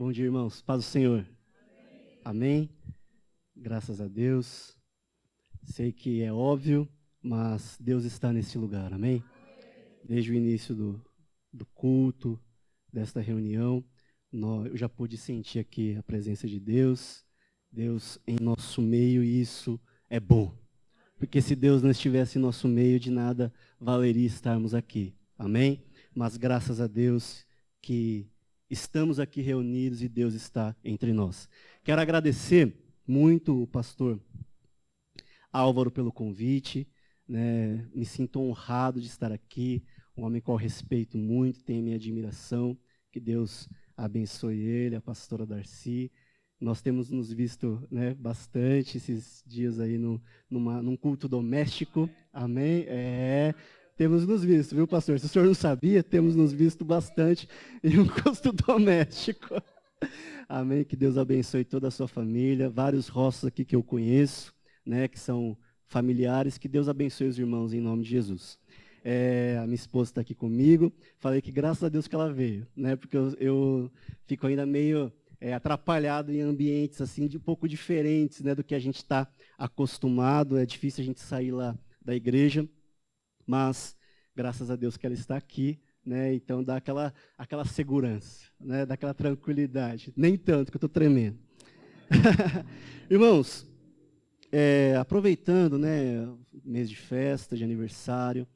Bom dia, irmãos. Paz do Senhor. Amém? Graças a Deus. Sei que é óbvio, mas Deus está nesse lugar. Amém? Desde o início do culto, desta reunião, eu já pude sentir aqui a presença de Deus. Deus em nosso meio, e isso é bom. Porque se Deus não estivesse em nosso meio, de nada valeria estarmos aqui. Amém? Mas graças a Deus que estamos aqui reunidos e Deus está entre nós. Quero agradecer muito o pastor Álvaro pelo convite, né? Me sinto honrado de estar aqui, um homem que eu respeito muito, tenho minha admiração, que Deus abençoe ele, a pastora Darcy. Nós temos nos visto, né, bastante esses dias aí num culto doméstico, amém? Temos nos visto, viu, pastor? Se o senhor não sabia, temos nos visto bastante em um culto doméstico. Amém? Que Deus abençoe toda a sua família, vários rostos aqui que eu conheço, né, que são familiares, que Deus abençoe os irmãos em nome de Jesus. A minha esposa está aqui comigo, falei que graças a Deus que ela veio, né, porque eu fico ainda meio atrapalhado em ambientes assim, de um pouco diferentes, né, do que a gente está acostumado, é difícil a gente sair lá da igreja, mas graças a Deus que ela está aqui, né, então dá aquela segurança, né, dá aquela tranquilidade, nem tanto que eu estou tremendo. Irmãos, aproveitando, né, mês de festa, de aniversário,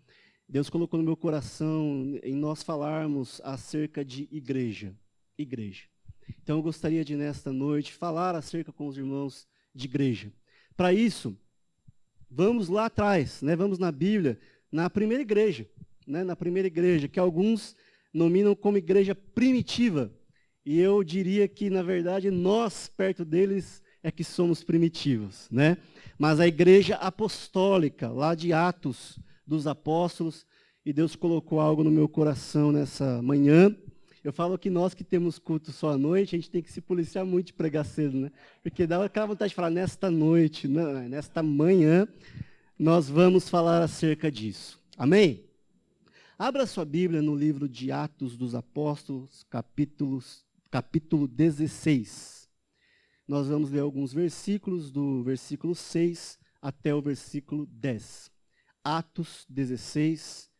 Deus colocou no meu coração em nós falarmos acerca de igreja. Então eu gostaria de, nesta noite, falar acerca com os irmãos de igreja. Para isso, vamos lá atrás, né, vamos na Bíblia, na primeira igreja, né, que alguns nominam como igreja primitiva. E eu diria que, na verdade, nós, perto deles, é que somos primitivos, né? Mas a igreja apostólica, lá de Atos dos Apóstolos, e Deus colocou algo no meu coração nessa manhã. Eu falo que nós que temos culto só à noite, a gente tem que se policiar muito de pregar cedo, né? Porque dá aquela vontade de falar, nesta noite, nesta manhã, nós vamos falar acerca disso. Amém? Abra sua Bíblia no livro de Atos dos Apóstolos, capítulo 16. Nós vamos ler alguns versículos, do versículo 6 até o versículo 10. Atos 16,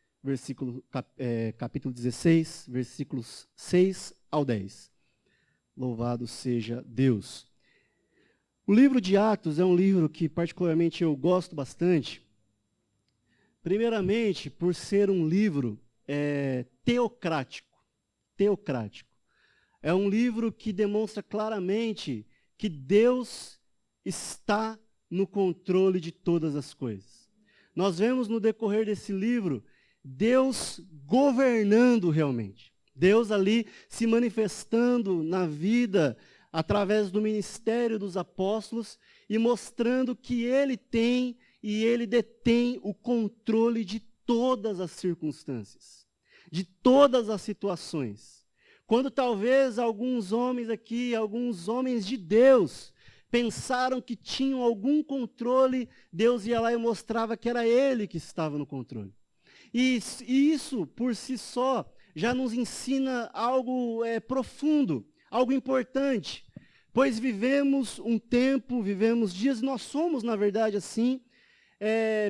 capítulo 16, versículos 6 ao 10. Louvado seja Deus. O livro de Atos é um livro que particularmente eu gosto bastante, primeiramente por ser um livro teocrático. É um livro que demonstra claramente que Deus está no controle de todas as coisas. Nós vemos no decorrer desse livro, Deus governando realmente. Deus ali se manifestando na vida, através do ministério dos apóstolos, e mostrando que Ele tem e Ele detém o controle de todas as circunstâncias, de todas as situações. Quando talvez alguns homens aqui, alguns homens de Deus, pensaram que tinham algum controle, Deus ia lá e mostrava que era Ele que estava no controle. E isso, por si só, já nos ensina algo profundo, algo importante. Pois vivemos um tempo, vivemos dias, nós somos, na verdade, assim,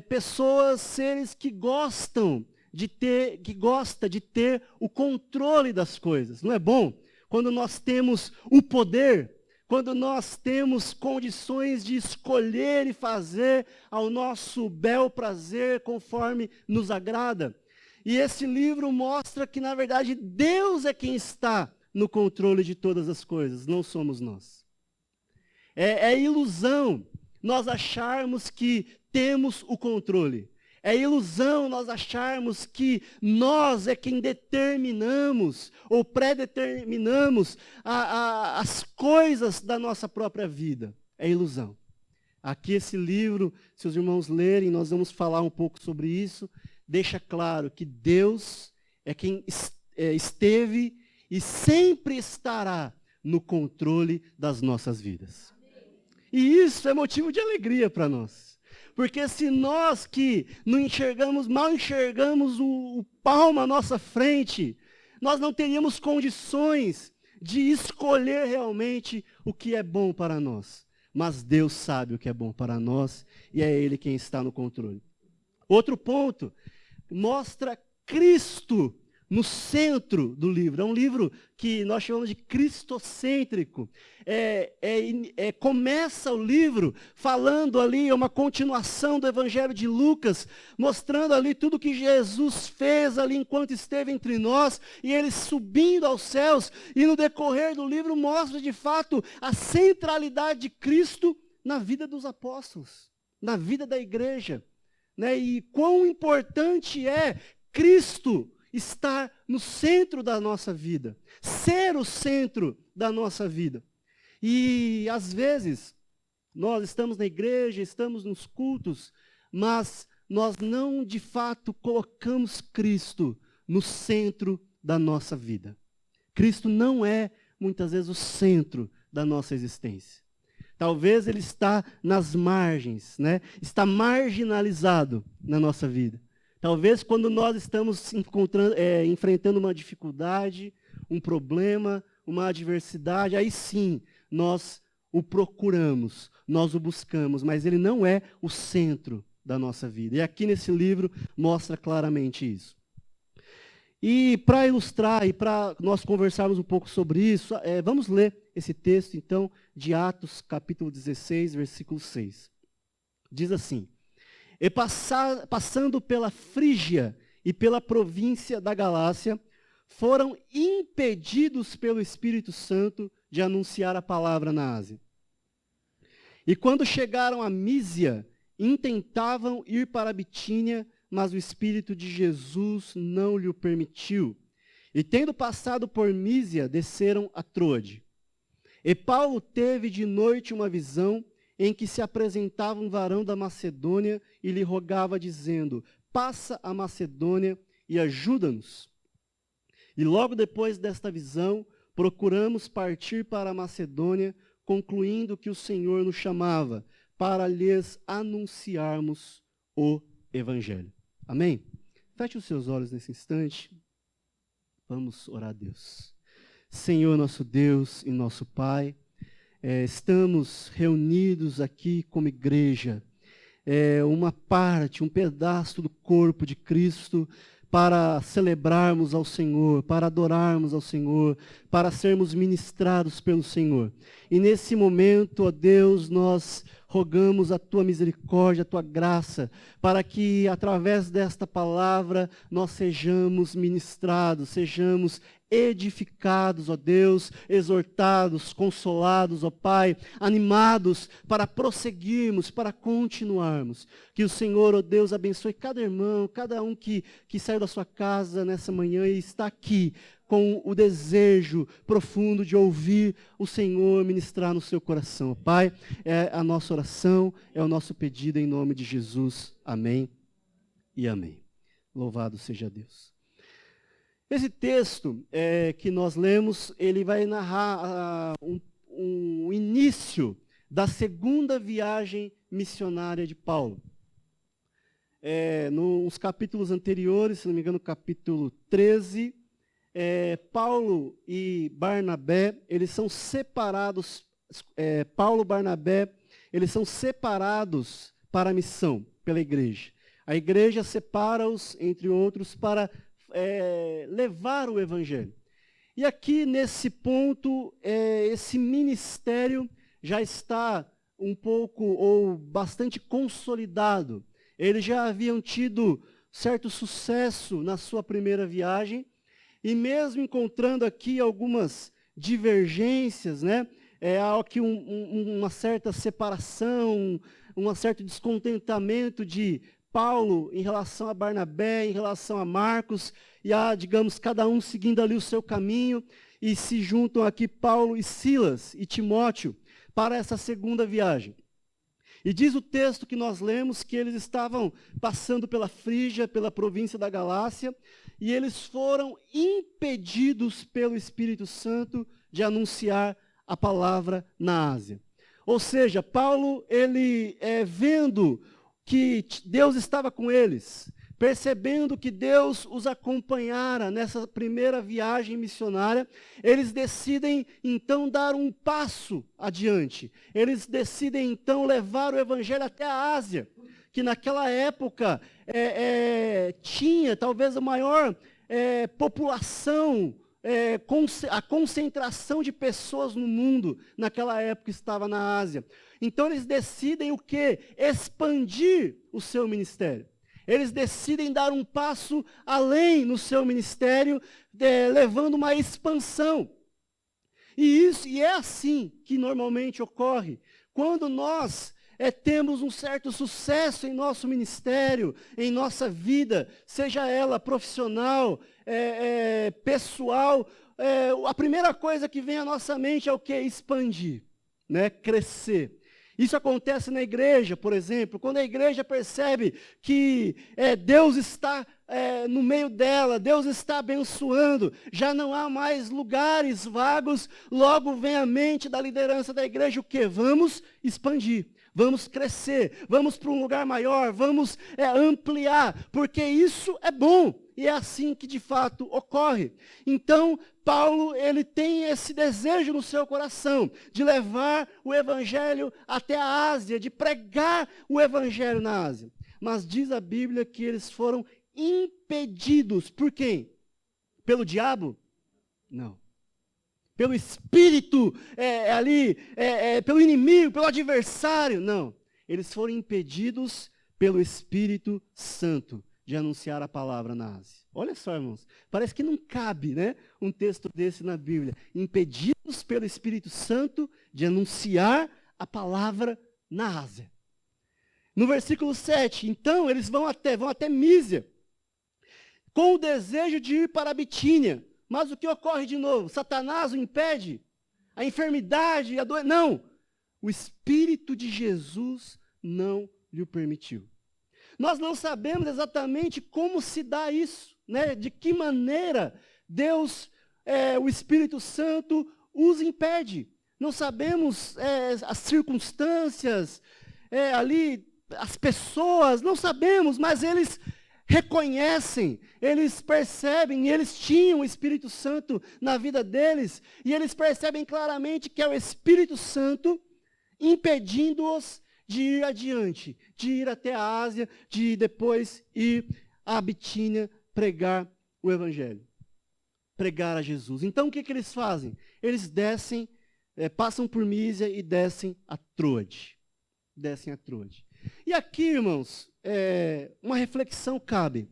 pessoas, seres que gostam de ter o controle das coisas. Não é bom? Quando nós temos o poder, quando nós temos condições de escolher e fazer ao nosso bel prazer, conforme nos agrada. E esse livro mostra que, na verdade, Deus é quem está no controle de todas as coisas, não somos nós. É ilusão nós acharmos que temos o controle. É ilusão nós acharmos que nós é quem determinamos ou predeterminamos as coisas da nossa própria vida. É ilusão. Aqui esse livro, se os irmãos lerem, nós vamos falar um pouco sobre isso, deixa claro que Deus é quem esteve e sempre estará no controle das nossas vidas. E isso é motivo de alegria para nós. Porque se nós que não enxergamos, mal enxergamos o palmo à nossa frente, nós não teríamos condições de escolher realmente o que é bom para nós. Mas Deus sabe o que é bom para nós e é Ele quem está no controle. Outro ponto, mostra Cristo no centro do livro. É um livro que nós chamamos de cristocêntrico. Começa o livro falando ali, é uma continuação do Evangelho de Lucas, mostrando ali tudo que Jesus fez ali enquanto esteve entre nós, e ele subindo aos céus, e no decorrer do livro mostra de fato a centralidade de Cristo na vida dos apóstolos, na vida da igreja, né? E quão importante é Cristo estar no centro da nossa vida, ser o centro da nossa vida. E às vezes nós estamos na igreja, estamos nos cultos, mas nós não de fato colocamos Cristo no centro da nossa vida. Cristo não é muitas vezes o centro da nossa existência. Talvez ele está nas margens, né? Está marginalizado na nossa vida. Talvez quando nós estamos enfrentando uma dificuldade, um problema, uma adversidade, aí sim nós o procuramos, nós o buscamos, mas ele não é o centro da nossa vida. E aqui nesse livro mostra claramente isso. E para ilustrar e para nós conversarmos um pouco sobre isso, vamos ler esse texto então de Atos capítulo 16, versículo 6. Diz assim: E passando pela Frígia e pela província da Galácia, foram impedidos pelo Espírito Santo de anunciar a palavra na Ásia. E quando chegaram a Mísia, intentavam ir para a Bitínia, mas o Espírito de Jesus não lhe o permitiu. E tendo passado por Mísia, desceram a Troade. E Paulo teve de noite uma visão, em que se apresentava um varão da Macedônia e lhe rogava, dizendo: passa a Macedônia e ajuda-nos. E logo depois desta visão, procuramos partir para a Macedônia, concluindo que o Senhor nos chamava para lhes anunciarmos o Evangelho. Amém? Feche os seus olhos nesse instante. Vamos orar a Deus. Senhor, nosso Deus e nosso Pai, estamos reunidos aqui como igreja, uma parte, um pedaço do corpo de Cristo, para celebrarmos ao Senhor, para adorarmos ao Senhor, para sermos ministrados pelo Senhor. E nesse momento, ó Deus, nós rogamos a Tua misericórdia, a Tua graça, para que através desta palavra nós sejamos ministrados, sejamos edificados, ó Deus, exortados, consolados, ó Pai, animados para prosseguirmos, para continuarmos. Que o Senhor, ó Deus, abençoe cada irmão, cada um que saiu da sua casa nessa manhã e está aqui com o desejo profundo de ouvir o Senhor ministrar no seu coração. Pai, é a nossa oração, é o nosso pedido em nome de Jesus. Amém e amém. Louvado seja Deus. Esse texto que nós lemos, ele vai narrar um início da segunda viagem missionária de Paulo. Nos capítulos anteriores, se não me engano, capítulo 13, Paulo e Barnabé, eles são separados, Paulo e Barnabé, eles são separados para a missão, pela igreja. A igreja separa-os, entre outros, para levar o evangelho. E aqui nesse ponto, esse ministério já está um pouco ou bastante consolidado. Eles já haviam tido certo sucesso na sua primeira viagem, e mesmo encontrando aqui algumas divergências, né, há aqui uma certa separação, um certo descontentamento de Paulo em relação a Barnabé, em relação a Marcos, e há, digamos, cada um seguindo ali o seu caminho, e se juntam aqui Paulo e Silas e Timóteo para essa segunda viagem. E diz o texto que nós lemos que eles estavam passando pela Frígia, pela província da Galácia, e eles foram impedidos pelo Espírito Santo de anunciar a palavra na Ásia. Ou seja, Paulo, ele vendo que Deus estava com eles, percebendo que Deus os acompanhara nessa primeira viagem missionária, eles decidem então dar um passo adiante. Eles decidem então levar o evangelho até a Ásia, que naquela época tinha talvez a maior população, a concentração de pessoas no mundo naquela época estava na Ásia. Então eles decidem o quê? Expandir o seu ministério. Eles decidem dar um passo além no seu ministério, levando uma expansão. E é assim que normalmente ocorre. Quando nós temos um certo sucesso em nosso ministério, em nossa vida, seja ela profissional, pessoal, a primeira coisa que vem à nossa mente é o quê? Expandir, né? Crescer. Isso acontece na igreja, por exemplo, quando a igreja percebe que Deus está no meio dela, Deus está abençoando, já não há mais lugares vagos, logo vem à mente da liderança da igreja o quê? Vamos expandir, vamos crescer, vamos para um lugar maior, vamos ampliar, porque isso é bom. E é assim que de fato ocorre. Então, Paulo, ele tem esse desejo no seu coração, de levar o evangelho até a Ásia, de pregar o evangelho na Ásia. Mas diz a Bíblia que eles foram impedidos. Por quem? Pelo diabo? Não. Pelo espírito pelo inimigo, pelo adversário? Não. Eles foram impedidos pelo Espírito Santo de anunciar a palavra na Ásia. Olha só, irmãos, parece que não cabe, né, um texto desse na Bíblia. Impedidos pelo Espírito Santo de anunciar a palavra na Ásia. No versículo 7, então, eles vão até Mísia, com o desejo de ir para a Bitínia. Mas o que ocorre de novo? Satanás o impede? A enfermidade, a doença? Não! O Espírito de Jesus não lhe permitiu. Nós não sabemos exatamente como se dá isso, né? De que maneira Deus, o Espírito Santo, os impede. Não sabemos as circunstâncias, as pessoas, não sabemos, mas eles reconhecem, eles percebem, e eles tinham o Espírito Santo na vida deles, e eles percebem claramente que é o Espírito Santo impedindo-os de ir adiante, de ir até a Ásia, de depois ir à Bitínia pregar o Evangelho, pregar a Jesus. Então o que eles fazem? Eles descem, passam por Mísia e descem a Troade. Descem a Troade. E aqui, irmãos, uma reflexão cabe.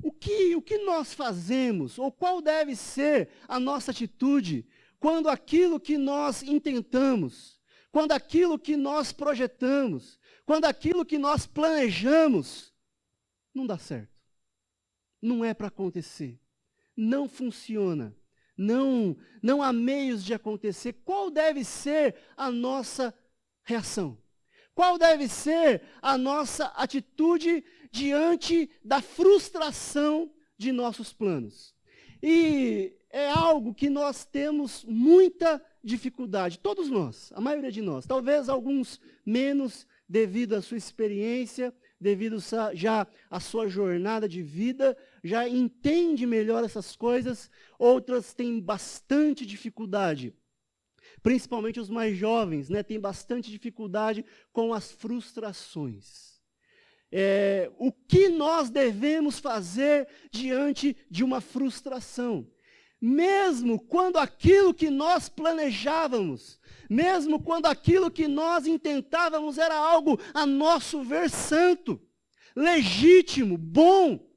O que nós fazemos, ou qual deve ser a nossa atitude, quando aquilo que nós intentamos, quando aquilo que nós projetamos, quando aquilo que nós planejamos, não dá certo. Não é para acontecer. Não funciona. Não há meios de acontecer. Qual deve ser a nossa reação? Qual deve ser a nossa atitude diante da frustração de nossos planos? E é algo que nós temos muita dificuldade, todos nós, a maioria de nós, talvez alguns menos devido à sua experiência, devido já à sua jornada de vida, já entende melhor essas coisas, outras têm bastante dificuldade, principalmente os mais jovens, né, têm bastante dificuldade com as frustrações. O que nós devemos fazer diante de uma frustração? Mesmo quando aquilo que nós planejávamos, mesmo quando aquilo que nós intentávamos era algo a nosso ver santo, legítimo, bom,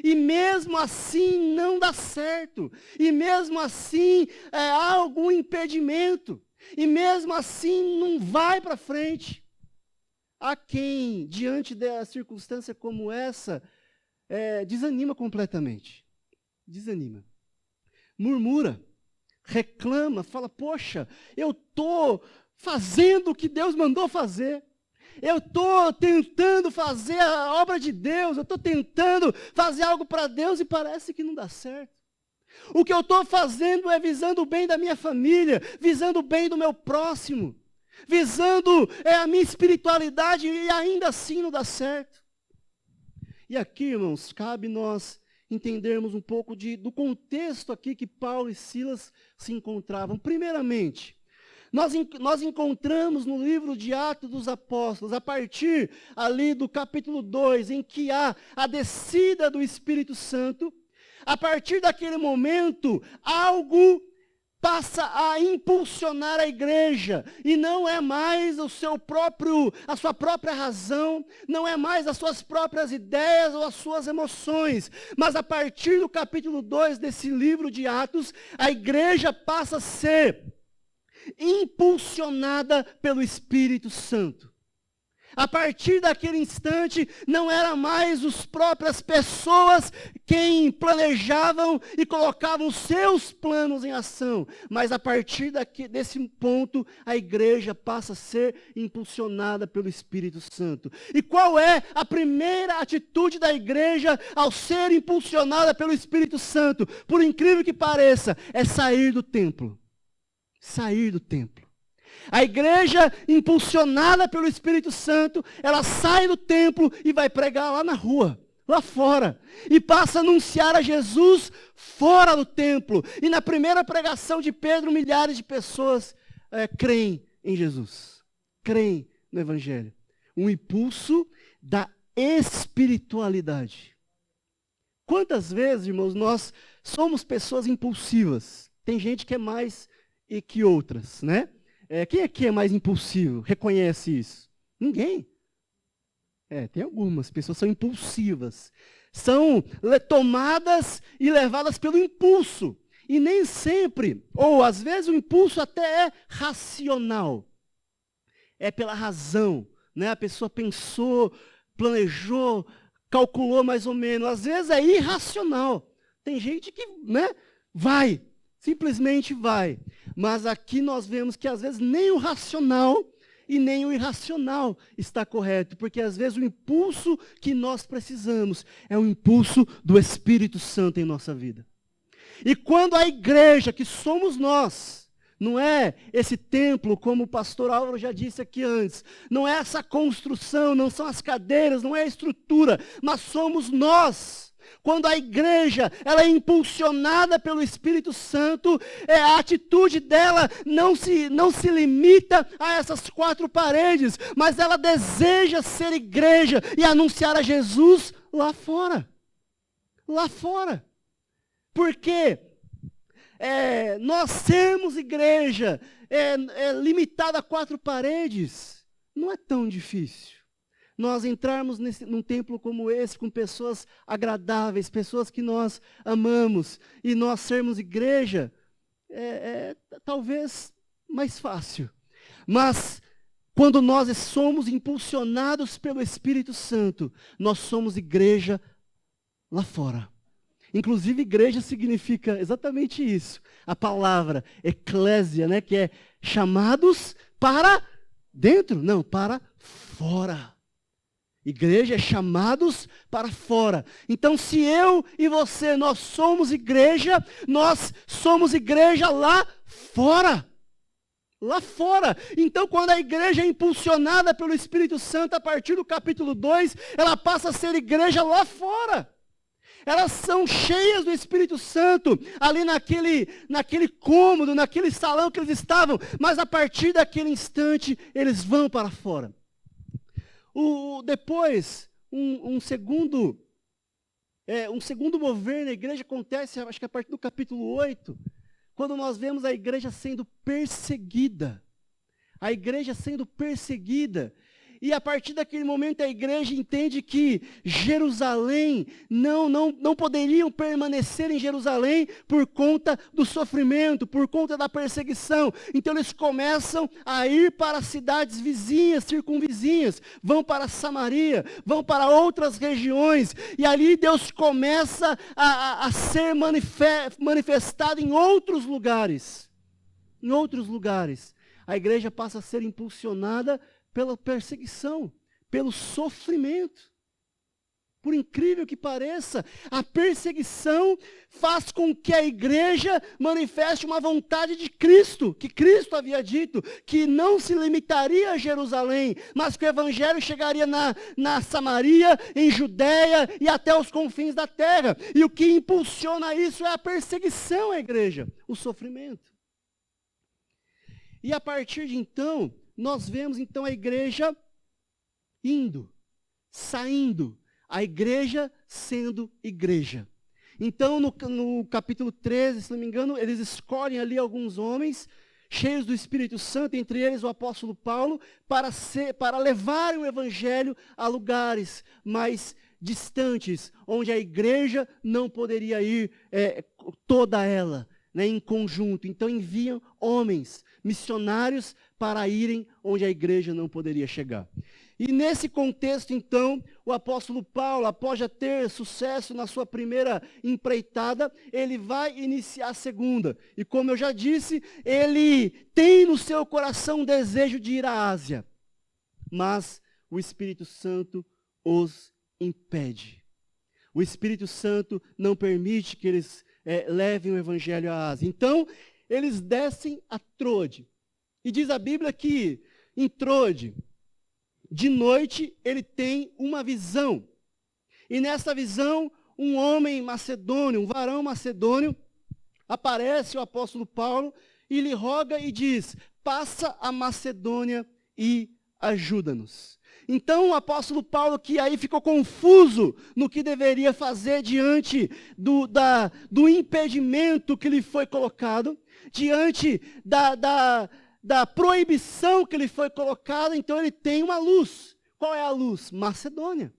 e mesmo assim não dá certo, e mesmo assim há algum impedimento, e mesmo assim não vai para frente. Há quem, diante da circunstância como essa, desanima completamente, desanima. Murmura, reclama, fala, poxa, eu estou fazendo o que Deus mandou fazer. Eu estou tentando fazer a obra de Deus, eu estou tentando fazer algo para Deus e parece que não dá certo. O que eu estou fazendo é visando o bem da minha família, visando o bem do meu próximo, visando a minha espiritualidade e ainda assim não dá certo. E aqui, irmãos, cabe nós entendermos um pouco do contexto aqui que Paulo e Silas se encontravam. Primeiramente, nós encontramos no livro de Atos dos Apóstolos, a partir ali do capítulo 2, em que há a descida do Espírito Santo, a partir daquele momento, algo passa a impulsionar a igreja, e não é mais a sua própria razão, não é mais as suas próprias ideias ou as suas emoções, mas a partir do capítulo 2 desse livro de Atos, a igreja passa a ser impulsionada pelo Espírito Santo. A partir daquele instante, não era mais as próprias pessoas quem planejavam e colocavam seus planos em ação, mas a partir desse ponto, a igreja passa a ser impulsionada pelo Espírito Santo. E qual é a primeira atitude da igreja ao ser impulsionada pelo Espírito Santo? Por incrível que pareça, é sair do templo. Sair do templo. A igreja, impulsionada pelo Espírito Santo, ela sai do templo e vai pregar lá na rua, lá fora. E passa a anunciar a Jesus fora do templo. E na primeira pregação de Pedro, milhares de pessoas creem em Jesus. Creem no Evangelho. Um impulso da espiritualidade. Quantas vezes, irmãos, nós somos pessoas impulsivas? Tem gente que é mais que outras, né? Quem aqui é mais impulsivo? Reconhece isso? Ninguém. Tem algumas pessoas que são impulsivas. São tomadas e levadas pelo impulso. E nem sempre, ou às vezes o impulso até é racional. É pela razão, né? A pessoa pensou, planejou, calculou mais ou menos. Às vezes é irracional. Tem gente que, né, vai. Simplesmente vai. Mas aqui nós vemos que às vezes nem o racional e nem o irracional está correto. Porque às vezes o impulso que nós precisamos é o impulso do Espírito Santo em nossa vida. E quando a igreja, que somos nós, não é esse templo, como o pastor Álvaro já disse aqui antes, não é essa construção, não são as cadeiras, não é a estrutura, mas somos nós. Quando a igreja ela é impulsionada pelo Espírito Santo, a atitude dela não se limita a essas quatro paredes, mas ela deseja ser igreja e anunciar a Jesus lá fora. Lá fora. Porque nós sermos igreja limitada a quatro paredes, não é tão difícil. Nós entrarmos num templo como esse, com pessoas agradáveis, pessoas que nós amamos, e nós sermos igreja, talvez mais fácil. Mas, quando nós somos impulsionados pelo Espírito Santo, nós somos igreja lá fora. Inclusive, igreja significa exatamente isso. A palavra eclésia, né, que é chamados para dentro, não, para fora. Igreja é chamados para fora. Então, se eu e você, nós somos igreja lá fora. Lá fora. Então, quando a igreja é impulsionada pelo Espírito Santo, a partir do capítulo 2, ela passa a ser igreja lá fora. Elas são cheias do Espírito Santo, ali naquele cômodo, naquele salão que eles estavam, mas a partir daquele instante, eles vão para fora. Depois, um segundo mover na igreja acontece, acho que a partir do capítulo 8, quando nós vemos a igreja sendo perseguida. A igreja sendo perseguida. E a partir daquele momento a igreja entende que Jerusalém não poderiam permanecer em Jerusalém por conta do sofrimento, por conta da perseguição. Então eles começam a ir para cidades vizinhas, circunvizinhas, vão para Samaria, vão para outras regiões. E ali Deus começa a ser manifestado em outros lugares. Em outros lugares. A igreja passa a ser impulsionada pela perseguição, pelo sofrimento. Por incrível que pareça, a perseguição faz com que a igreja manifeste uma vontade de Cristo, que Cristo havia dito, que não se limitaria a Jerusalém, mas que o evangelho chegaria na Samaria, em Judeia e até os confins da terra. E o que impulsiona isso é a perseguição à igreja, o sofrimento. E a partir de então, nós vemos então a igreja indo, saindo, a igreja sendo igreja. Então, no capítulo 13, se não me engano, eles escolhem ali alguns homens cheios do Espírito Santo, entre eles o apóstolo Paulo, para levarem o evangelho a lugares mais distantes, onde a igreja não poderia ir toda ela, né, em conjunto. Então enviam homens, missionários, para irem onde a igreja não poderia chegar. E nesse contexto, então, o apóstolo Paulo, após já ter sucesso na sua primeira empreitada, ele vai iniciar a segunda. E como eu já disse, ele tem no seu coração o desejo de ir à Ásia. Mas o Espírito Santo os impede. O Espírito Santo não permite que eles levem o evangelho à Ásia. Então, eles descem a Troade. E diz a Bíblia que em Troade, de noite, ele tem uma visão. E nessa visão, um homem macedônio, um varão macedônio, aparece o apóstolo Paulo e lhe roga e diz: passa a Macedônia e ajuda-nos. Então o apóstolo Paulo, que aí ficou confuso no que deveria fazer diante do impedimento que lhe foi colocado, diante da proibição que lhe foi colocada, então ele tem uma luz. Qual é a luz? Macedônia.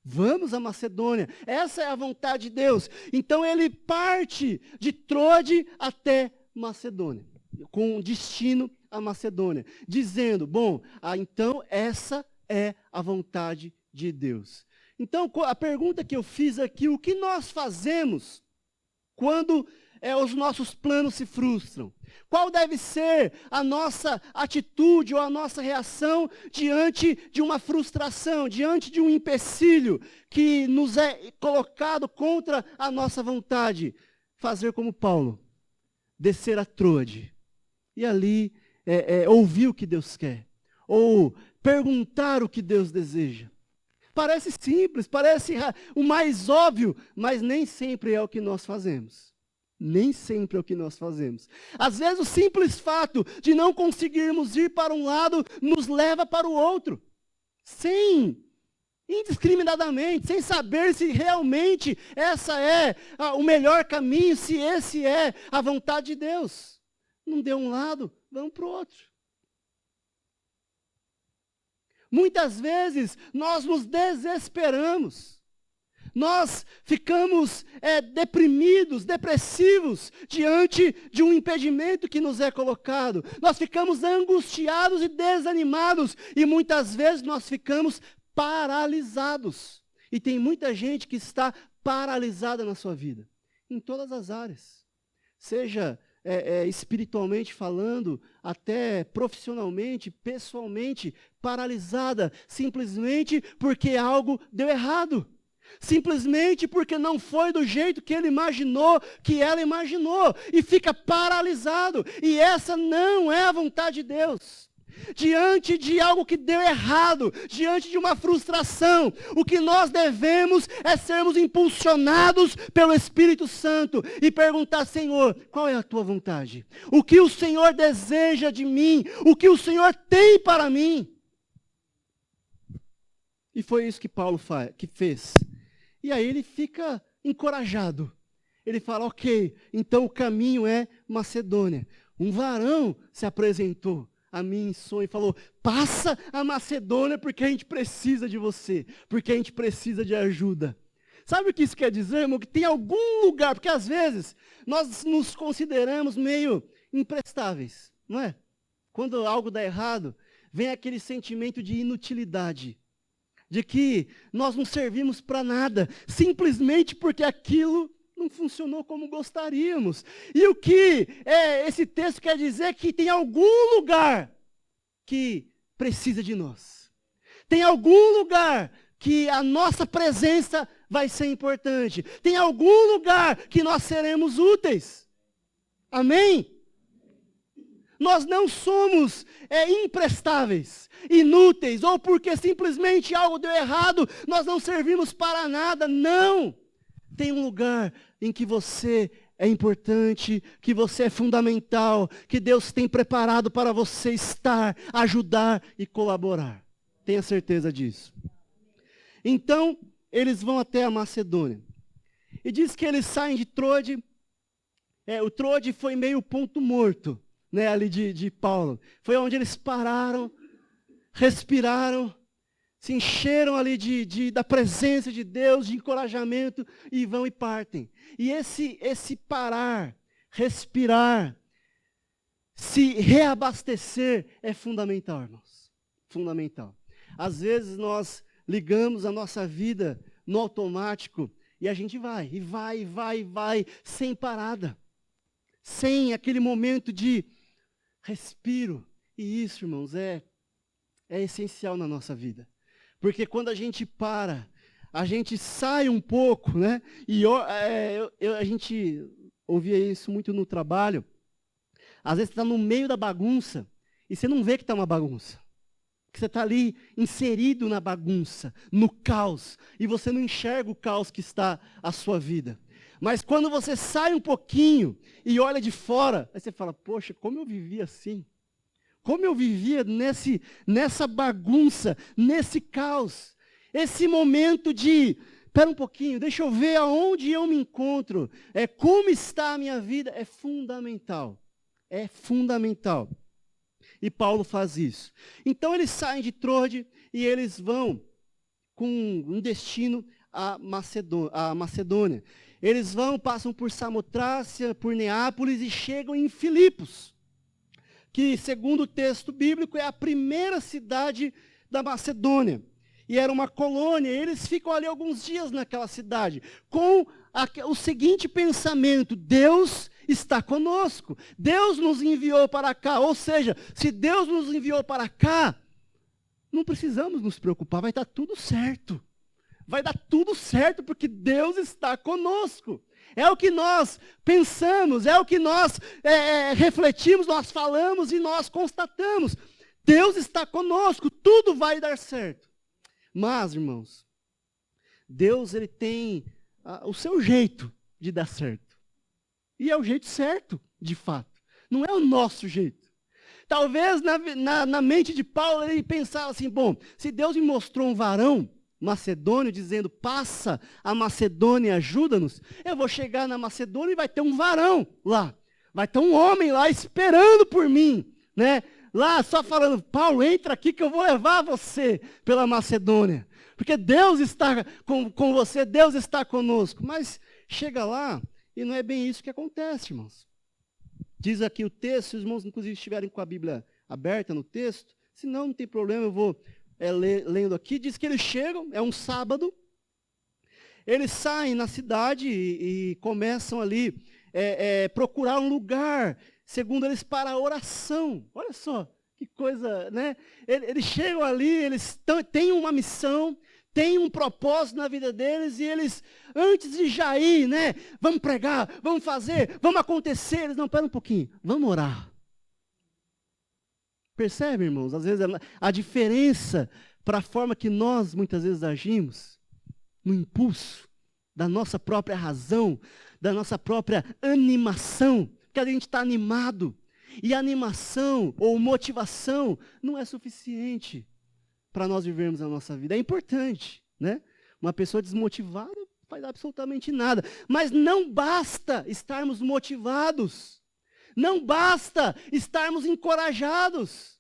Vamos a Macedônia. Essa é a vontade de Deus. Então ele parte de Troade até Macedônia, com destino a Macedônia, dizendo, então essa é a vontade de Deus. Então a pergunta que eu fiz aqui, o que nós fazemos quando os nossos planos se frustram? Qual deve ser a nossa atitude ou a nossa reação diante de uma frustração, diante de um empecilho que nos é colocado contra a nossa vontade? Fazer como Paulo, descer a Troade e ali ouvir o que Deus quer, ou perguntar o que Deus deseja. Parece simples, parece o mais óbvio, mas nem sempre é o que nós fazemos. Nem sempre é o que nós fazemos. Às vezes o simples fato de não conseguirmos ir para um lado nos leva para o outro. Indiscriminadamente, sem saber se realmente essa é o melhor caminho, se esse é a vontade de Deus. Não deu um lado, vamos para o outro. Muitas vezes nós nos desesperamos. Nós ficamos deprimidos, depressivos, diante de um impedimento que nos é colocado. Nós ficamos angustiados e desanimados. E muitas vezes nós ficamos paralisados. E tem muita gente que está paralisada na sua vida, em todas as áreas. Seja espiritualmente falando, até profissionalmente, pessoalmente, paralisada, simplesmente porque algo deu errado. Simplesmente porque não foi do jeito que ele imaginou, que ela imaginou, e fica paralisado. E essa não é a vontade de Deus. Diante de algo que deu errado, diante de uma frustração, o que nós devemos é sermos impulsionados pelo Espírito Santo e perguntar: Senhor, qual é a tua vontade? O que o Senhor deseja de mim? O que o Senhor tem para mim? E foi isso que Paulo fez. E aí ele fica encorajado. Ele fala: ok, então o caminho é Macedônia. Um varão se apresentou a mim em sonho e falou: passa a Macedônia porque a gente precisa de você, porque a gente precisa de ajuda. Sabe o que isso quer dizer, irmão? Que tem algum lugar, porque às vezes nós nos consideramos meio imprestáveis, não é? Quando algo dá errado, vem aquele sentimento de inutilidade, de que nós não servimos para nada, simplesmente porque aquilo não funcionou como gostaríamos. E o que esse texto quer dizer? Que tem algum lugar que precisa de nós. Tem algum lugar que a nossa presença vai ser importante. Tem algum lugar que nós seremos úteis. Amém? Nós não somos imprestáveis, inúteis, ou porque simplesmente algo deu errado, nós não servimos para nada. Não! Tem um lugar em que você é importante, que você é fundamental, que Deus tem preparado para você estar, ajudar e colaborar. Tenha certeza disso. Então, eles vão até a Macedônia. E diz que eles saem de Troade. O Troade foi meio ponto morto, né, ali de Paulo. Foi onde eles pararam, respiraram, se encheram ali da presença de Deus, de encorajamento, e vão e partem. E esse parar, respirar, se reabastecer é fundamental, irmãos. Fundamental. Às vezes nós ligamos a nossa vida no automático e a gente vai, sem parada. Sem aquele momento de respiro. E isso, irmãos, é essencial na nossa vida. Porque quando a gente para, a gente sai um pouco, né? E a gente ouvia isso muito no trabalho. Às vezes você está no meio da bagunça e você não vê que está uma bagunça. Que você está ali inserido na bagunça, no caos. E você não enxerga o caos que está a sua vida. Mas quando você sai um pouquinho e olha de fora, aí você fala, poxa, como eu vivia assim? Como eu vivia nessa bagunça, nesse caos? Esse momento de, espera um pouquinho, deixa eu ver aonde eu me encontro. Como está a minha vida? É fundamental. É fundamental. E Paulo faz isso. Então eles saem de Troade e eles vão com um destino à Macedônia. Eles passam por Samotrácia, por Neápolis e chegam em Filipos, que, segundo o texto bíblico, é a primeira cidade da Macedônia. E era uma colônia, e eles ficam ali alguns dias naquela cidade, com o seguinte pensamento: Deus está conosco, Deus nos enviou para cá. Ou seja, se Deus nos enviou para cá, não precisamos nos preocupar, vai estar tudo certo. Vai dar tudo certo, porque Deus está conosco. É o que nós pensamos, é o que nós refletimos, nós falamos e nós constatamos. Deus está conosco, tudo vai dar certo. Mas, irmãos, Deus ele tem o seu jeito de dar certo. E é o jeito certo, de fato. Não é o nosso jeito. Talvez na mente de Paulo ele pensava assim, bom, se Deus me mostrou um varão macedônio, dizendo, passa a Macedônia e ajuda-nos, eu vou chegar na Macedônia e vai ter um varão lá, vai ter um homem lá esperando por mim, né? Lá só falando, Paulo, entra aqui que eu vou levar você pela Macedônia, porque Deus está com você, Deus está conosco. Mas chega lá e não é bem isso que acontece, irmãos. Diz aqui o texto, se os irmãos inclusive estiverem com a Bíblia aberta no texto, se não tem problema, eu vou lendo aqui, diz que eles chegam, é um sábado, eles saem na cidade e começam ali procurar um lugar, segundo eles, para a oração. Olha só, que coisa, né? Eles chegam ali, eles têm uma missão, têm um propósito na vida deles, e eles, antes de já ir, né? Vamos pregar, vamos fazer, vamos acontecer, eles, não, pera um pouquinho, vamos orar. Percebe, irmãos? Às vezes a diferença para a forma que nós muitas vezes agimos, no impulso da nossa própria razão, da nossa própria animação, porque a gente está animado, e animação ou motivação não é suficiente para nós vivermos a nossa vida. É importante, né? Uma pessoa desmotivada não faz absolutamente nada, mas não basta estarmos motivados. Não basta estarmos encorajados.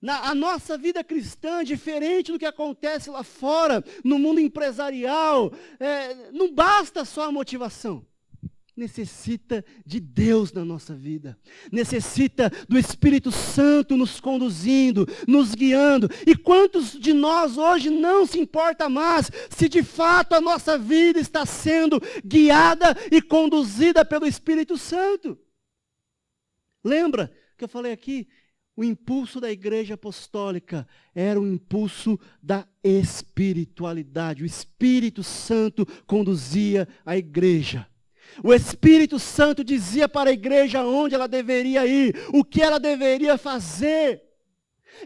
A nossa vida cristã, diferente do que acontece lá fora, no mundo empresarial, não basta só a motivação. Necessita de Deus na nossa vida. Necessita do Espírito Santo nos conduzindo, nos guiando. E quantos de nós hoje não se importa mais se de fato a nossa vida está sendo guiada e conduzida pelo Espírito Santo? Lembra que eu falei aqui? O impulso da igreja apostólica era o impulso da espiritualidade. O Espírito Santo conduzia a igreja. O Espírito Santo dizia para a igreja onde ela deveria ir, o que ela deveria fazer.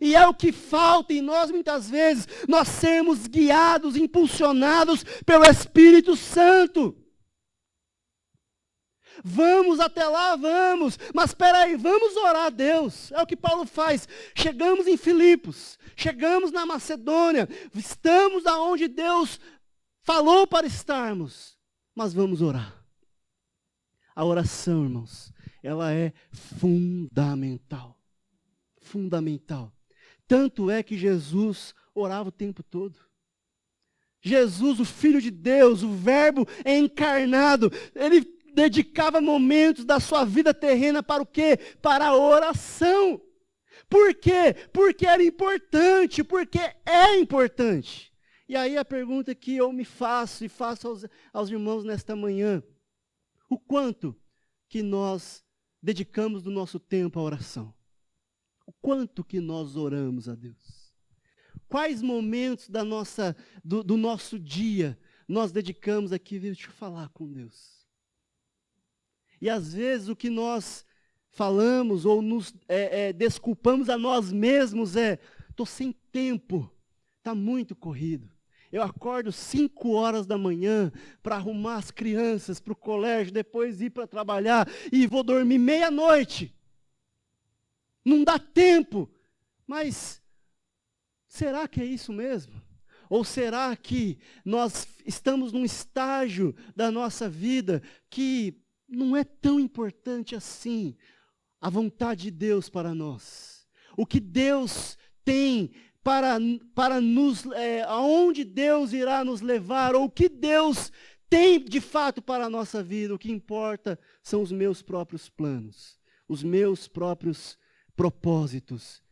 E é o que falta em nós muitas vezes, nós sermos guiados, impulsionados pelo Espírito Santo. Vamos até lá, vamos, mas espera aí, vamos orar a Deus. É o que Paulo faz. Chegamos em Filipos, chegamos na Macedônia, estamos aonde Deus falou para estarmos, mas vamos orar. A oração, irmãos, ela é fundamental. Fundamental. Tanto é que Jesus orava o tempo todo. Jesus, o Filho de Deus, o Verbo encarnado, ele dedicava momentos da sua vida terrena para o quê? Para a oração. Por quê? Porque era importante, porque é importante. E aí a pergunta que eu me faço e faço aos irmãos nesta manhã, o quanto que nós dedicamos do nosso tempo à oração? O quanto que nós oramos a Deus? Quais momentos do nosso dia nós dedicamos aqui, deixa eu falar com Deus? E às vezes o que nós falamos ou nos desculpamos a nós mesmos estou sem tempo, está muito corrido. Eu acordo 5 horas da manhã para arrumar as crianças para o colégio, depois ir para trabalhar e vou dormir meia-noite. Não dá tempo. Mas será que é isso mesmo? Ou será que nós estamos num estágio da nossa vida que não é tão importante assim a vontade de Deus para nós? O que Deus tem para nos, aonde Deus irá nos levar, ou o que Deus tem de fato para a nossa vida? O que importa são os meus próprios planos, os meus próprios propósitos,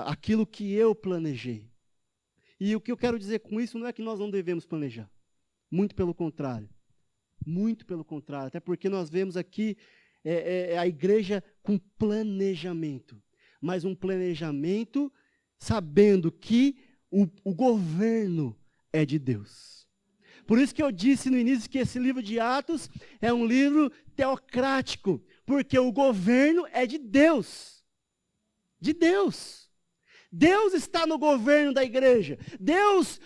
aquilo que eu planejei. E o que eu quero dizer com isso não é que nós não devemos planejar. Muito pelo contrário. Muito pelo contrário. Até porque nós vemos aqui a igreja com planejamento. Mas um planejamento sabendo que o governo é de Deus. Por isso que eu disse no início que esse livro de Atos é um livro teocrático. Porque o governo é de Deus. De Deus. Deus está no governo da igreja. Deus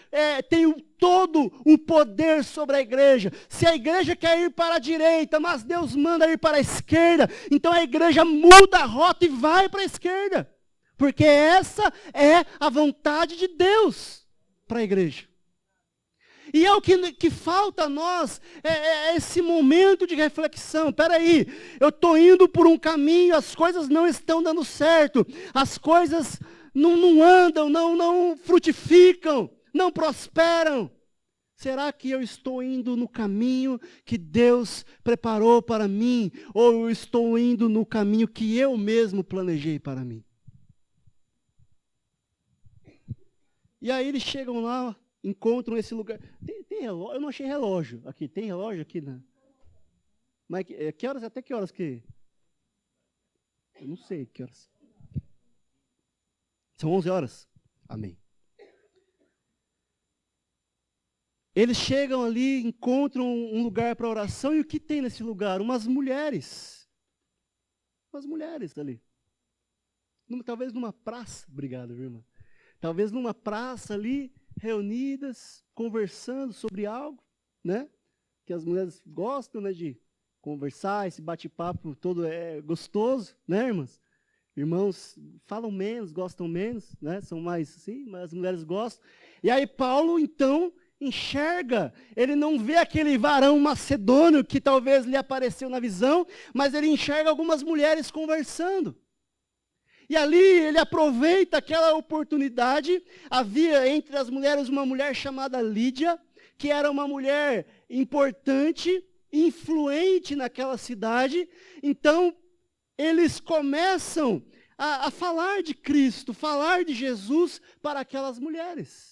tem todo o poder sobre a igreja. Se a igreja quer ir para a direita, mas Deus manda ir para a esquerda, então a igreja muda a rota e vai para a esquerda. Porque essa é a vontade de Deus para a igreja. E é o que falta a nós, esse momento de reflexão. Espera aí, eu estou indo por um caminho, as coisas não estão dando certo, as coisas não andam, não frutificam, não prosperam. Será que eu estou indo no caminho que Deus preparou para mim? Ou eu estou indo no caminho que eu mesmo planejei para mim? E aí eles chegam lá, encontram esse lugar. Tem relógio? Eu não achei relógio aqui. Tem relógio aqui? Né? Mas que horas? Até que horas que? Eu não sei que horas. São 11 horas? Amém. Eles chegam ali, encontram um lugar para oração, e o que tem nesse lugar? Umas mulheres. Umas mulheres ali. Talvez numa praça. Obrigado, irmã. Talvez numa praça ali, reunidas, conversando sobre algo, né? Que as mulheres gostam, né, de conversar, esse bate-papo todo é gostoso, né, irmãs? Irmãos falam menos, gostam menos, né? São mais assim, mas as mulheres gostam. E aí Paulo, então, enxerga, ele não vê aquele varão macedônio que talvez lhe apareceu na visão, mas ele enxerga algumas mulheres conversando. E ali ele aproveita aquela oportunidade. Havia entre as mulheres uma mulher chamada Lídia, que era uma mulher importante, influente naquela cidade. Então, eles começam a falar de Cristo, falar de Jesus para aquelas mulheres.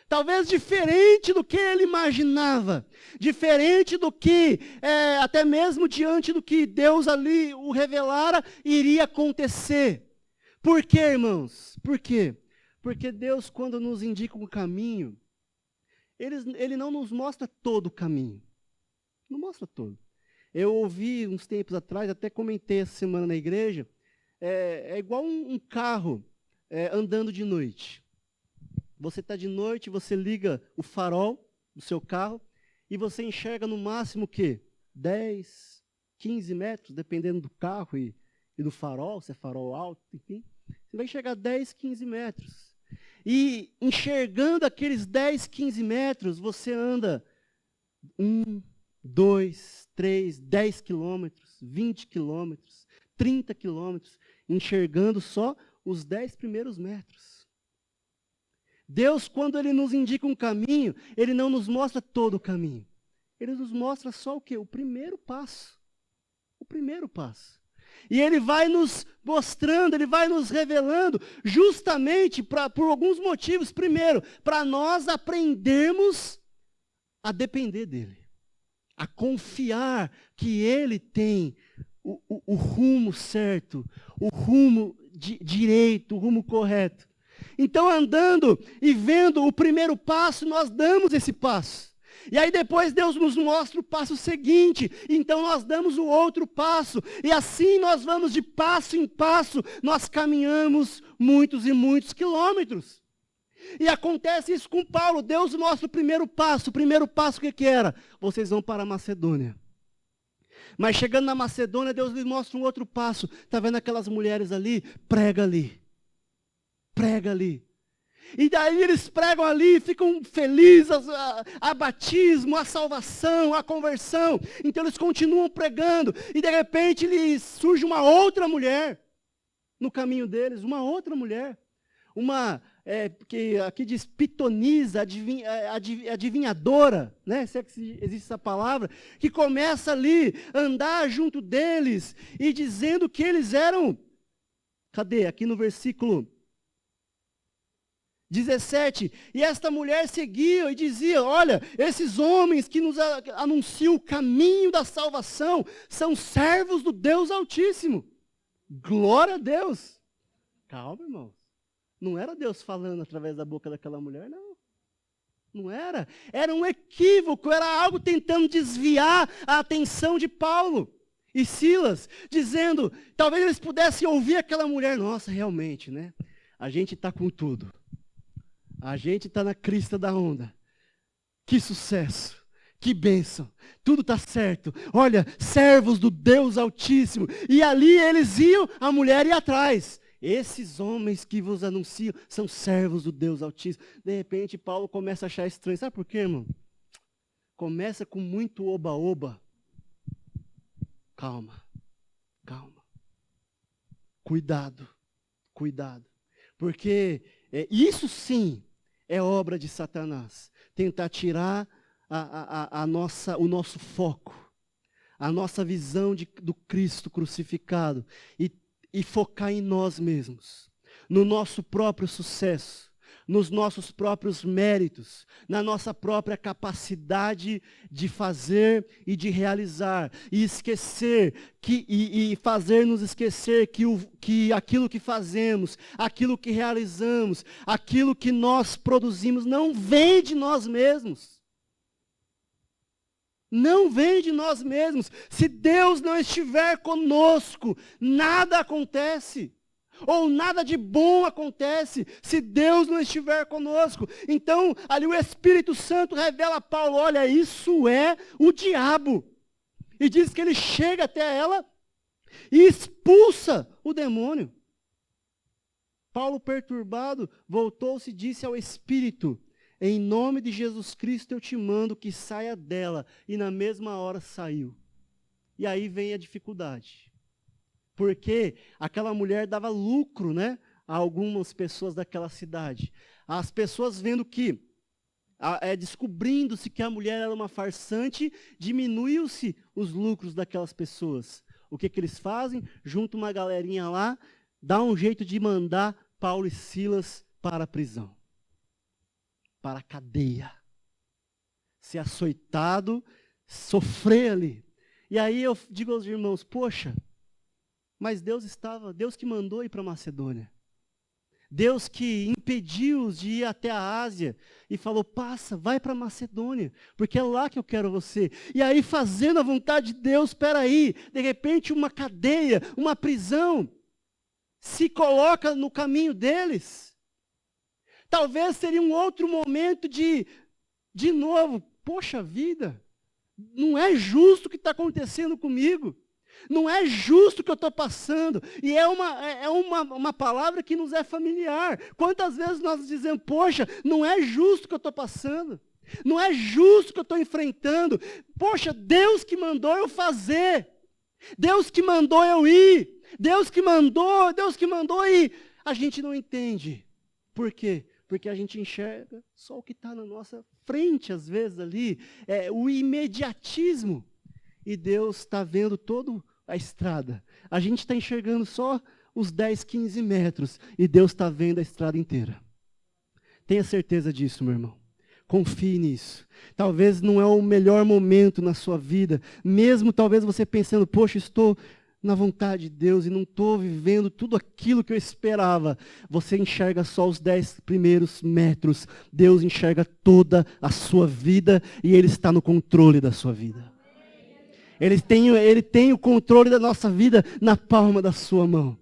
Talvez diferente do que ele imaginava, diferente do que, até mesmo diante do que Deus ali o revelara, iria acontecer. Por quê, irmãos? Por quê? Porque Deus, quando nos indica um caminho, Ele não nos mostra todo o caminho. Não mostra todo. Eu ouvi uns tempos atrás, até comentei essa semana na igreja, é igual um carro andando de noite. Você está de noite, você liga o farol do seu carro e você enxerga no máximo o quê? 10, 15 metros, dependendo do carro e do farol, se é farol alto, enfim. Você vai enxergar 10, 15 metros. E enxergando aqueles 10, 15 metros, você anda 1, 2, 3, 10 quilômetros, 20 quilômetros, 30 quilômetros, enxergando só os 10 primeiros metros. Deus, quando Ele nos indica um caminho, Ele não nos mostra todo o caminho. Ele nos mostra só o quê? O primeiro passo. O primeiro passo. E Ele vai nos mostrando, Ele vai nos revelando, justamente por alguns motivos. Primeiro, para nós aprendermos a depender dEle. A confiar que Ele tem o rumo certo, o rumo direito, o rumo correto. Então, andando e vendo o primeiro passo, nós damos esse passo. E aí depois Deus nos mostra o passo seguinte, então nós damos o outro passo. E assim nós vamos de passo em passo, nós caminhamos muitos e muitos quilômetros. E acontece isso com Paulo, Deus mostra o primeiro passo o que era? Vocês vão para a Macedônia. Mas chegando na Macedônia, Deus lhes mostra um outro passo. Está vendo aquelas mulheres ali? Prega ali. Prega ali. E daí eles pregam ali, ficam felizes, a batismo, a salvação, a conversão. Então eles continuam pregando. E de repente lhes surge uma outra mulher no caminho deles, uma outra mulher. Que aqui diz pitonisa, adivinhadora, né? Se é que existe essa palavra, que começa ali a andar junto deles e dizendo que eles eram, cadê? Aqui no versículo 17, e esta mulher seguia e dizia, olha, esses homens que nos anunciam o caminho da salvação são servos do Deus Altíssimo. Glória a Deus. Calma, irmãos. Não era Deus falando através da boca daquela mulher, não. Não era. Era um equívoco, era algo tentando desviar a atenção de Paulo e Silas, dizendo, talvez eles pudessem ouvir aquela mulher, nossa, realmente, né? A gente está com tudo. A gente está na crista da onda. Que sucesso. Que bênção. Tudo está certo. Olha, servos do Deus Altíssimo. E ali eles iam, a mulher ia atrás. Esses homens que vos anunciam são servos do Deus Altíssimo. De repente, Paulo começa a achar estranho. Sabe por quê, irmão? Começa com muito oba-oba. Calma. Calma. Cuidado. Cuidado. Porque isso sim é obra de Satanás. Tentar tirar o nosso foco, a nossa visão do Cristo crucificado e focar em nós mesmos, no nosso próprio sucesso, nos nossos próprios méritos, na nossa própria capacidade de fazer e de realizar, e esquecer e fazer-nos esquecer que aquilo que fazemos, aquilo que realizamos, aquilo que nós produzimos não vem de nós mesmos. Não vem de nós mesmos. Se Deus não estiver conosco, nada acontece. Ou nada de bom acontece se Deus não estiver conosco. Então, ali o Espírito Santo revela a Paulo, olha, isso é o diabo. E diz que ele chega até ela e expulsa o demônio. Paulo, perturbado, voltou-se e disse ao Espírito, em nome de Jesus Cristo eu te mando que saia dela. E na mesma hora saiu. E aí vem a dificuldade. Porque aquela mulher dava lucro, né, a algumas pessoas daquela cidade. As pessoas vendo que, descobrindo-se que a mulher era uma farsante, diminuiu-se os lucros daquelas pessoas. O que eles fazem? Juntam uma galerinha lá, dá um jeito de mandar Paulo e Silas para a prisão. Para a cadeia. Ser açoitado, sofrer ali. E aí eu digo aos irmãos, poxa, Mas Deus que mandou ir para Macedônia. Deus que impediu-os de ir até a Ásia e falou, passa, vai para Macedônia, porque é lá que eu quero você. E aí, fazendo a vontade de Deus, espera aí, de repente uma cadeia, uma prisão, se coloca no caminho deles. Talvez seria um outro momento de novo, poxa vida, não é justo o que está acontecendo comigo. Não é justo o que eu estou passando. E é uma palavra que nos é familiar. Quantas vezes nós dizemos, poxa, não é justo o que eu estou passando. Não é justo o que eu estou enfrentando. Poxa, Deus que mandou eu fazer. Deus que mandou eu ir. Deus que mandou ir. A gente não entende. Por quê? Porque a gente enxerga só o que está na nossa frente, às vezes ali. O imediatismo. E Deus está vendo toda a estrada. A gente está enxergando só os 10, 15 metros. E Deus está vendo a estrada inteira. Tenha certeza disso, meu irmão. Confie nisso. Talvez não é o melhor momento na sua vida. Mesmo talvez você pensando, poxa, estou na vontade de Deus e não estou vivendo tudo aquilo que eu esperava. Você enxerga só os 10 primeiros metros. Deus enxerga toda a sua vida e Ele está no controle da sua vida. Ele tem o controle da nossa vida na palma da sua mão.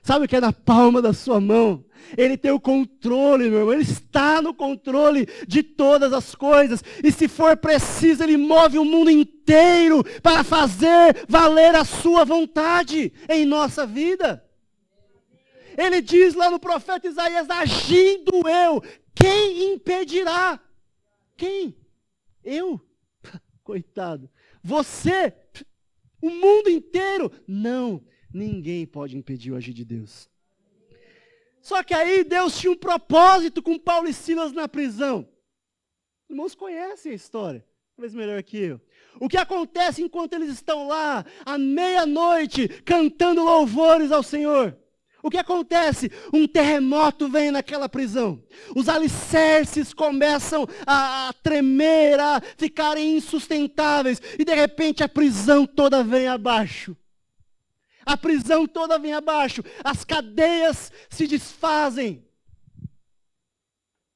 Sabe o que é na palma da sua mão? Ele tem o controle, meu irmão. Ele está no controle de todas as coisas. E se for preciso, Ele move o mundo inteiro para fazer valer a sua vontade em nossa vida. Ele diz lá no profeta Isaías, agindo eu, quem impedirá? Quem? Eu? Coitado. Você? O mundo inteiro? Não, ninguém pode impedir o agir de Deus. Só que aí Deus tinha um propósito com Paulo e Silas na prisão. Os irmãos conhecem a história, talvez melhor que eu. O que acontece enquanto eles estão lá, à meia-noite, cantando louvores ao Senhor? O que acontece? Um terremoto vem naquela prisão. Os alicerces começam a tremer, a ficarem insustentáveis. E de repente a prisão toda vem abaixo. A prisão toda vem abaixo. As cadeias se desfazem.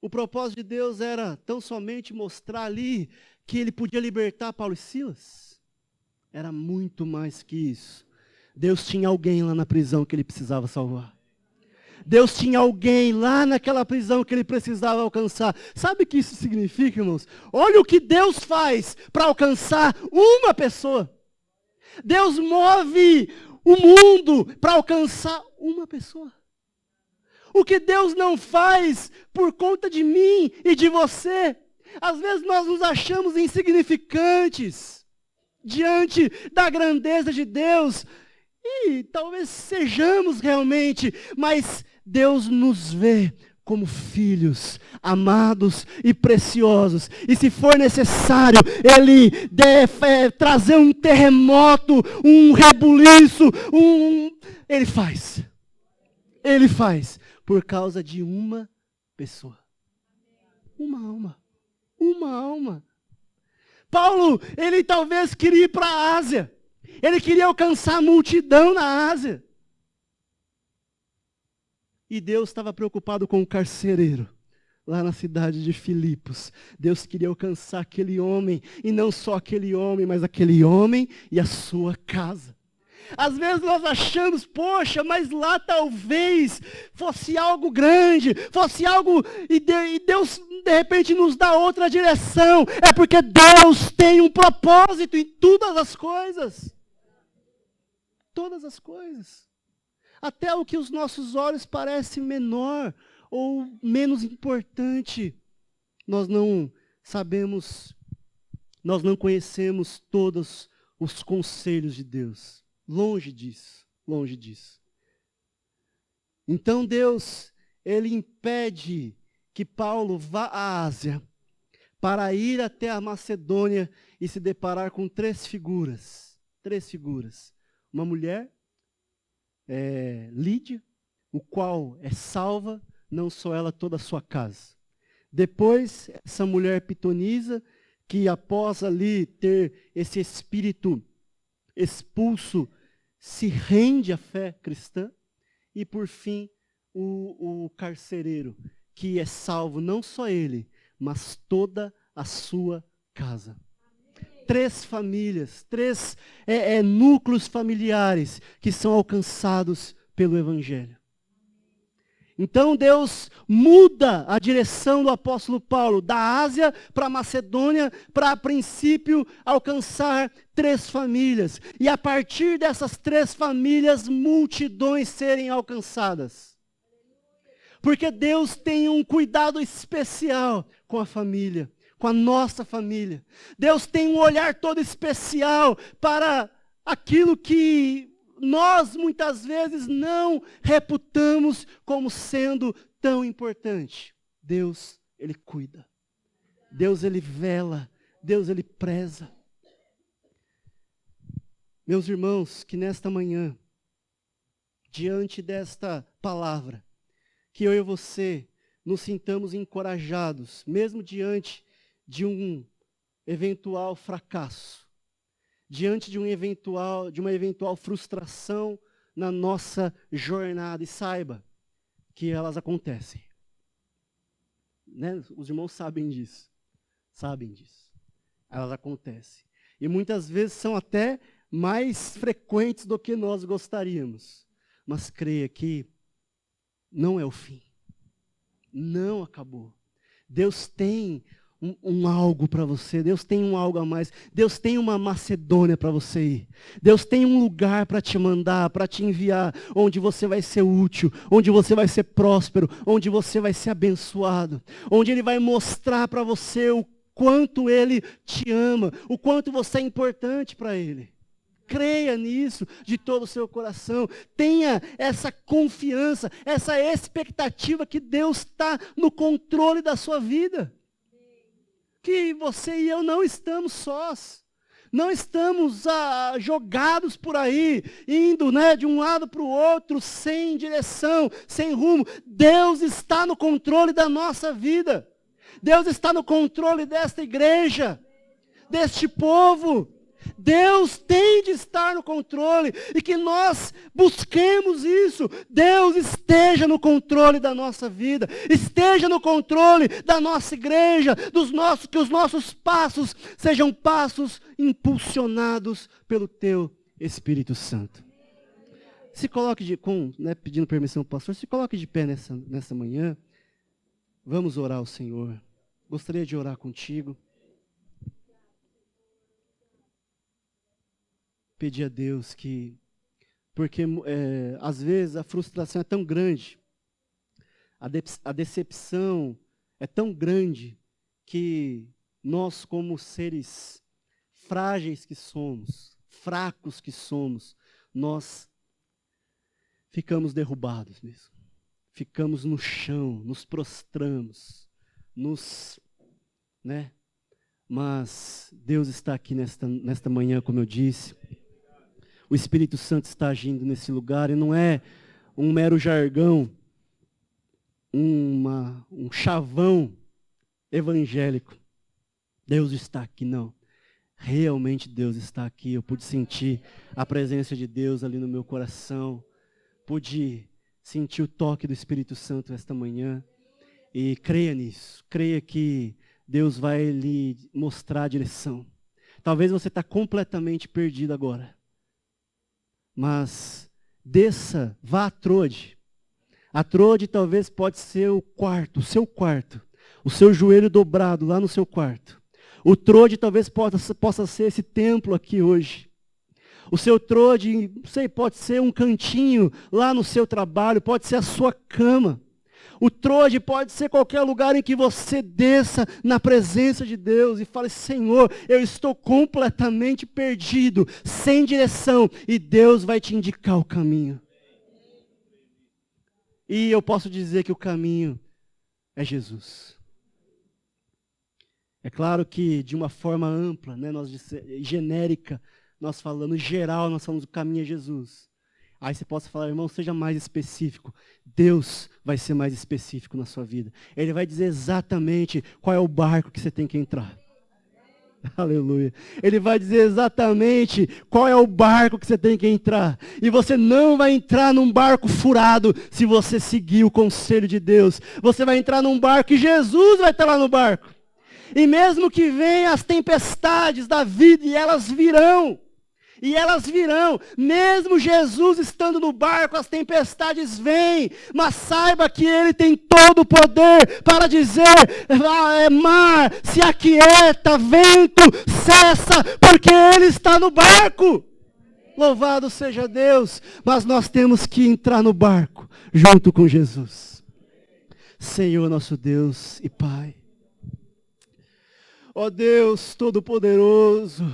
O propósito de Deus era tão somente mostrar ali que Ele podia libertar Paulo e Silas. Era muito mais que isso. Deus tinha alguém lá na prisão que Ele precisava salvar. Deus tinha alguém lá naquela prisão que Ele precisava alcançar. Sabe o que isso significa, irmãos? Olha o que Deus faz para alcançar uma pessoa. Deus move o mundo para alcançar uma pessoa. O que Deus não faz por conta de mim e de você. Às vezes nós nos achamos insignificantes diante da grandeza de Deus. E talvez sejamos realmente, mas Deus nos vê como filhos, amados e preciosos. E se for necessário, Ele deve trazer um terremoto, um rebuliço, Ele faz. Ele faz, por causa de uma pessoa. Uma alma. Uma alma. Paulo, ele talvez queria ir para a Ásia. Ele queria alcançar a multidão na Ásia. E Deus estava preocupado com o carcereiro, lá na cidade de Filipos. Deus queria alcançar aquele homem, e não só aquele homem, mas aquele homem e a sua casa. Às vezes nós achamos, poxa, mas lá talvez fosse algo grande, fosse algo, e Deus de repente nos dá outra direção. É porque Deus tem um propósito em todas as coisas. Todas as coisas. Até o que os nossos olhos parece menor ou menos importante, nós não sabemos, nós não conhecemos todos os conselhos de Deus. Longe disso, longe disso. Então Deus, Ele impede que Paulo vá à Ásia para ir até a Macedônia e se deparar com três figuras. Uma mulher, Lídia, o qual é salva, não só ela, toda a sua casa. Depois, essa mulher pitonisa, que após ali ter esse espírito expulso, se rende à fé cristã. E por fim, o carcereiro, que é salvo não só ele, mas toda a sua casa. 3 famílias, 3 núcleos familiares que são alcançados pelo Evangelho. Então Deus muda a direção do apóstolo Paulo, da Ásia para a Macedônia, para a princípio alcançar 3 famílias. E a partir dessas 3 famílias, multidões serem alcançadas. Porque Deus tem um cuidado especial com a família, com a nossa família. Deus tem um olhar todo especial para aquilo que nós muitas vezes não reputamos como sendo tão importante. Deus, Ele cuida. Deus, Ele vela. Deus, Ele preza. Meus irmãos, que nesta manhã, diante desta palavra, que eu e você nos sintamos encorajados, mesmo diante de um eventual fracasso, diante de uma eventual frustração na nossa jornada. E saiba que elas acontecem. Né? Os irmãos sabem disso. Sabem disso. Elas acontecem. E muitas vezes são até mais frequentes do que nós gostaríamos. Mas creia que não é o fim. Não acabou. Deus tem um algo para você. Deus tem um algo a mais. Deus tem uma Macedônia para você ir. Deus tem um lugar para te mandar, para te enviar, onde você vai ser útil, onde você vai ser próspero, onde você vai ser abençoado, onde Ele vai mostrar para você o quanto Ele te ama, o quanto você é importante para Ele. Creia nisso de todo o seu coração. Tenha essa confiança, essa expectativa que Deus está no controle da sua vida. Que você e eu não estamos sós. Não estamos jogados por aí, indo de um lado para o outro, sem direção, sem rumo. Deus está no controle da nossa vida. Deus está no controle desta igreja, deste povo. Deus tem de estar no controle e que nós busquemos isso. Deus esteja no controle da nossa vida, esteja no controle da nossa igreja, que os nossos passos sejam passos impulsionados pelo Teu Espírito Santo. Se coloque pedindo permissão ao pastor, se coloque de pé nessa manhã. Vamos orar ao Senhor. Gostaria de orar contigo. Pedir a Deus porque às vezes a frustração é tão grande, a decepção é tão grande, que nós, como seres frágeis que somos, fracos que somos, nós ficamos derrubados mesmo. Ficamos no chão, nos prostramos, Mas Deus está aqui nesta manhã, como eu disse. O Espírito Santo está agindo nesse lugar, e não é um mero jargão, um chavão evangélico. Deus está aqui, não. Realmente Deus está aqui. Eu pude sentir a presença de Deus ali no meu coração. Pude sentir o toque do Espírito Santo esta manhã. E creia nisso. Creia que Deus vai lhe mostrar a direção. Talvez você está completamente perdido agora. Mas desça, vá à Trode. A Trode talvez pode ser o seu quarto. O seu joelho dobrado lá no seu quarto. O Trode talvez possa ser esse templo aqui hoje. O seu Trode, pode ser um cantinho lá no seu trabalho, pode ser a sua cama. O Trode pode ser qualquer lugar em que você desça na presença de Deus e fale: Senhor, eu estou completamente perdido, sem direção, e Deus vai te indicar o caminho. E eu posso dizer que o caminho é Jesus. É claro que de uma forma ampla, genérica, nós falamos, geral, nós falamos o caminho é Jesus. Aí você possa falar: irmão, seja mais específico. Deus vai ser mais específico na sua vida. Ele vai dizer exatamente qual é o barco que você tem que entrar. Aleluia. Ele vai dizer exatamente qual é o barco que você tem que entrar. E você não vai entrar num barco furado se você seguir o conselho de Deus. Você vai entrar num barco e Jesus vai estar lá no barco. E mesmo que venham as tempestades da vida, e elas virão, mesmo Jesus estando no barco, as tempestades vêm, mas saiba que Ele tem todo o poder para dizer, mar, se aquieta, vento, cessa, porque Ele está no barco. Louvado seja Deus, mas nós temos que entrar no barco, junto com Jesus. Senhor nosso Deus e Pai, ó Deus Todo-Poderoso,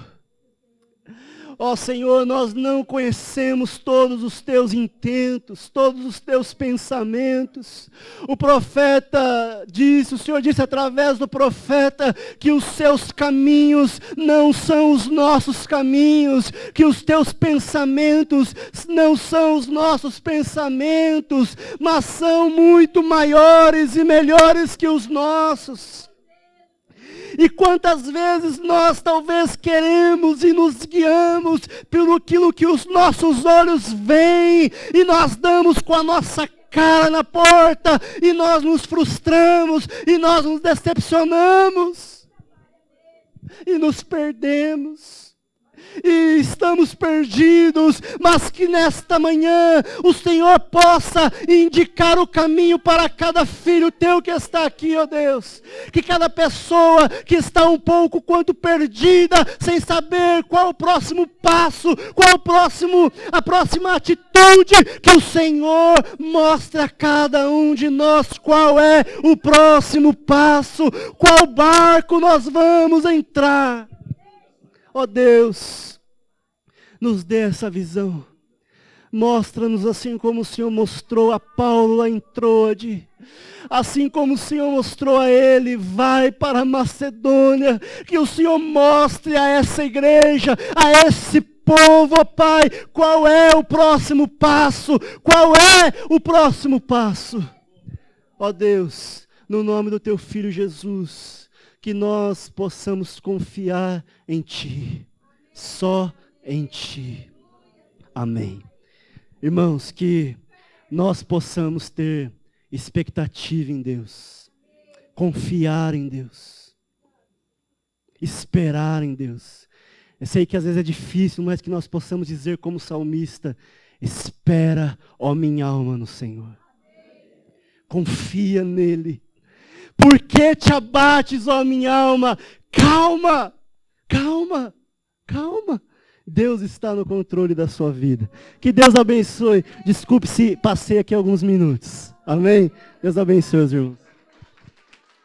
ó Senhor, nós não conhecemos todos os teus intentos, todos os teus pensamentos. O profeta disse, o Senhor disse através do profeta, que os seus caminhos não são os nossos caminhos, que os teus pensamentos não são os nossos pensamentos, mas são muito maiores e melhores que os nossos. E quantas vezes nós talvez queremos e nos guiamos pelo aquilo que os nossos olhos veem, e nós damos com a nossa cara na porta, e nós nos frustramos, e nós nos decepcionamos, e nos perdemos. E estamos perdidos, mas que nesta manhã o Senhor possa indicar o caminho para cada filho teu que está aqui, ó Deus. Que cada pessoa que está um pouco quanto perdida, sem saber qual o próximo passo, qual a próxima atitude, que o Senhor mostre a cada um de nós qual é o próximo passo, qual barco nós vamos entrar. Ó Deus, nos dê essa visão. Mostra-nos assim como o Senhor mostrou a Paulo lá em Troade. Assim como o Senhor mostrou a ele, vai para a Macedônia. Que o Senhor mostre a essa igreja, a esse povo, ó Pai, qual é o próximo passo. Qual é o próximo passo. Ó Deus, no nome do teu Filho Jesus, que nós possamos confiar em Ti, só em Ti. Amém. Irmãos, que nós possamos ter expectativa em Deus, confiar em Deus, esperar em Deus. Eu sei que às vezes é difícil, mas que nós possamos dizer como salmista, espera, ó minha alma, no Senhor. Confia nele. Por que te abates, ó minha alma? Calma, calma, calma. Deus está no controle da sua vida. Que Deus abençoe. Desculpe se passei aqui alguns minutos. Amém? Deus abençoe os irmãos.